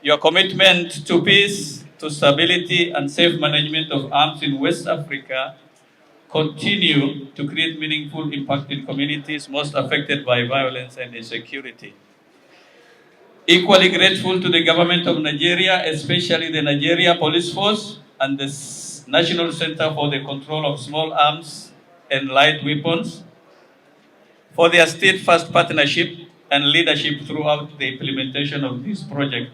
Your commitment to peace, to stability, and safe management of arms in West Africa continue to create meaningful impact in communities most affected by violence and insecurity. Equally grateful to the government of Nigeria, especially the Nigeria Police Force and the National Center for the Control of Small Arms and Light Weapons, for their steadfast partnership and leadership throughout the implementation of this project.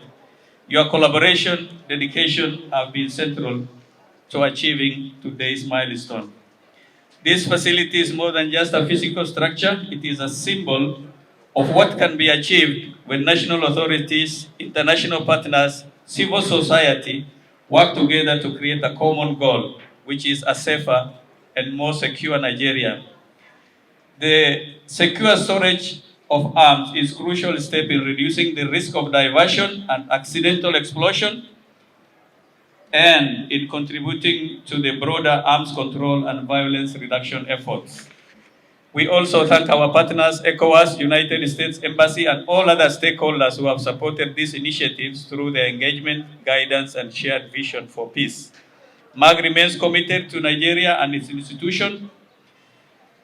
Your collaboration, dedication have been central to achieving today's milestone. This facility is more than just a physical structure, it is a symbol of what can be achieved when national authorities, international partners, civil society work together to create a common goal, which is a safer and more secure Nigeria. The secure storage of arms is a crucial step in reducing the risk of diversion and accidental explosion, and in contributing to the broader arms control and violence reduction efforts. We also thank our partners, ECOWAS, United States Embassy, and all other stakeholders who have supported these initiatives through their engagement, guidance, and shared vision for peace. MAG remains committed to Nigeria and its institutions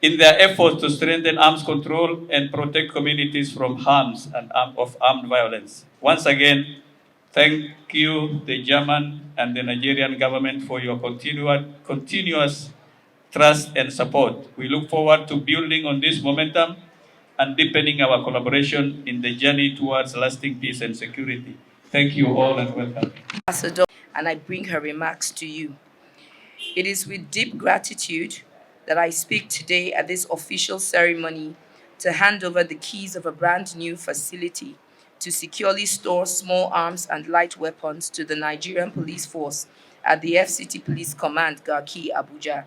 in their efforts to strengthen arms control and protect communities from harms and of armed violence. Once again, thank you, the German and the Nigerian government, for your continuous trust and support. We look forward to building on this momentum and deepening our collaboration in the journey towards lasting peace and security. Thank you all and welcome. Ambassador, and I bring her remarks to you. It is with deep gratitude that I speak today at this official ceremony to hand over the keys of a brand new facility to securely store small arms and light weapons to the Nigerian Police Force at the FCT Police Command, Garki, Abuja.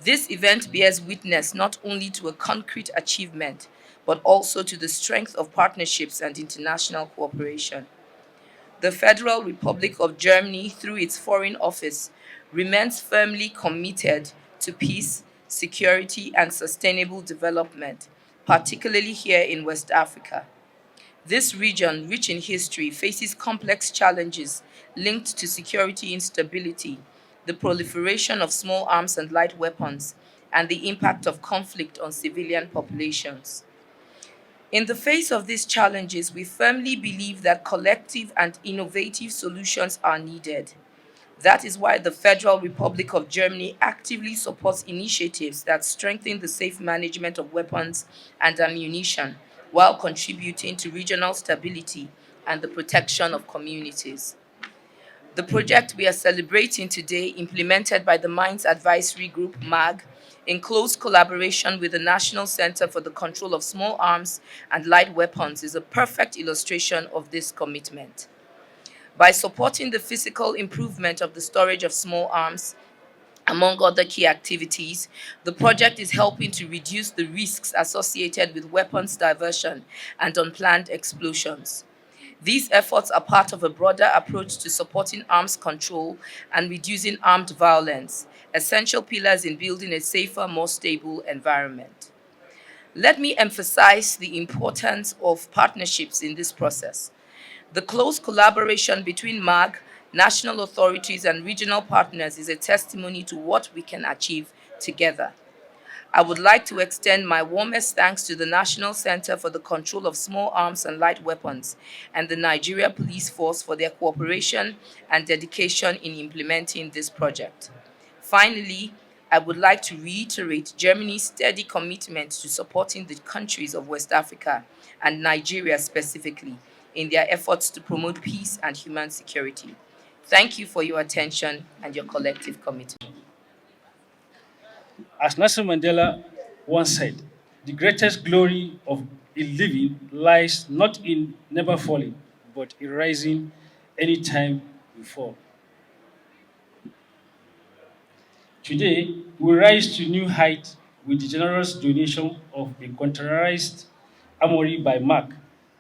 This event bears witness not only to a concrete achievement, but also to the strength of partnerships and international cooperation. The Federal Republic of Germany, through its Foreign Office, remains firmly committed to peace, security, and sustainable development, particularly here in West Africa. This region, rich in history, faces complex challenges linked to security instability, the proliferation of small arms and light weapons, and the impact of conflict on civilian populations. In the face of these challenges, we firmly believe that collective and innovative solutions are needed. That is why the Federal Republic of Germany actively supports initiatives that strengthen the safe management of weapons and ammunition while contributing to regional stability and the protection of communities. The project we are celebrating today, implemented by the Mines Advisory Group, MAG, in close collaboration with the National Center for the Control of Small Arms and Light Weapons, is a perfect illustration of this commitment. By supporting the physical improvement of the storage of small arms, among other key activities, the project is helping to reduce the risks associated with weapons diversion and unplanned explosions. These efforts are part of a broader approach to supporting arms control and reducing armed violence, essential pillars in building a safer, more stable environment. Let me emphasize the importance of partnerships in this process. The close collaboration between MAG, national authorities, and regional partners is a testimony to what we can achieve together. I would like to extend my warmest thanks to the National Center for the Control of Small Arms and Light Weapons and the Nigeria Police Force for their cooperation and dedication in implementing this project. Finally, I would like to reiterate Germany's steady commitment to supporting the countries of West Africa and Nigeria specifically in their efforts to promote peace and human security. Thank you for your attention and your collective commitment. As Nelson Mandela once said, the greatest glory of in living lies not in never falling, but in rising any time you fall. Today, we rise to new heights with the generous donation of a containerized armory by Mark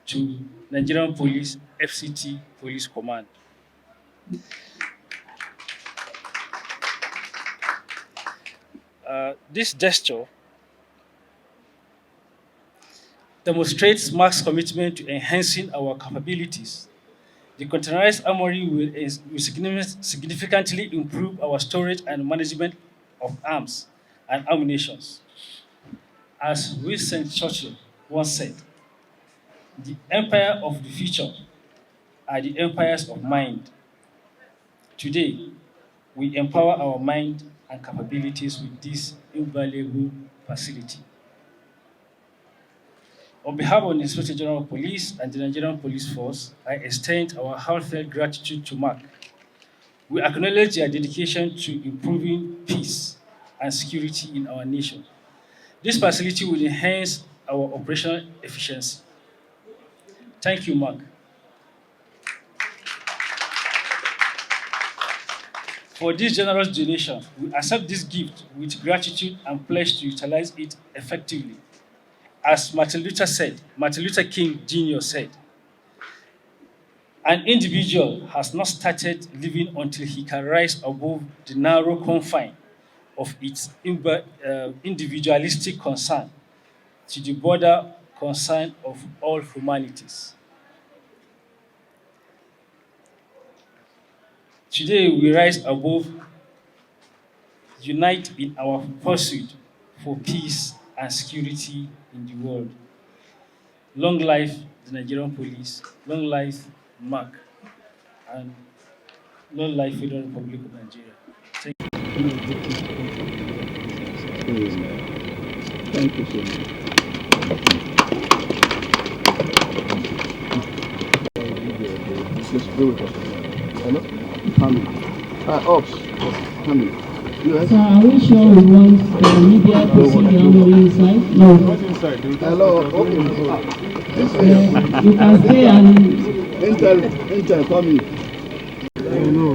to Nigerian Police FCT Police Command. This gesture demonstrates Mark's commitment to enhancing our capabilities The containerized armory will significantly improve our storage and management of arms and ammunition. As Winston Churchill once said, the empire of the future are the empires of mind. Today, we empower our mind and capabilities with this invaluable facility. On behalf of the Inspector General of Police and the Nigerian Police Force, I extend our heartfelt gratitude to MAC. We acknowledge their dedication to improving peace and security in our nation. This facility will enhance our operational efficiency. Thank you, MAC. For this generous donation, we accept this gift with gratitude and pledge to utilize it effectively. As Martin Luther King Jr. said, an individual has not started living until he can rise above the narrow confine of its individualistic concern to the broader concern of all humanities. Today, we rise above, unite in our pursuit for peace and security in the world. Long life the Nigerian police, long life MAC, and long life Federal Republic of Nigeria. Thank you. Thank you so much. Just do it. Hello? Family. Ops. Family. Yes. So are we sure we want the media to see the armory inside? No. Not inside. Hello. Okay. You can stay and Intel, come here. No.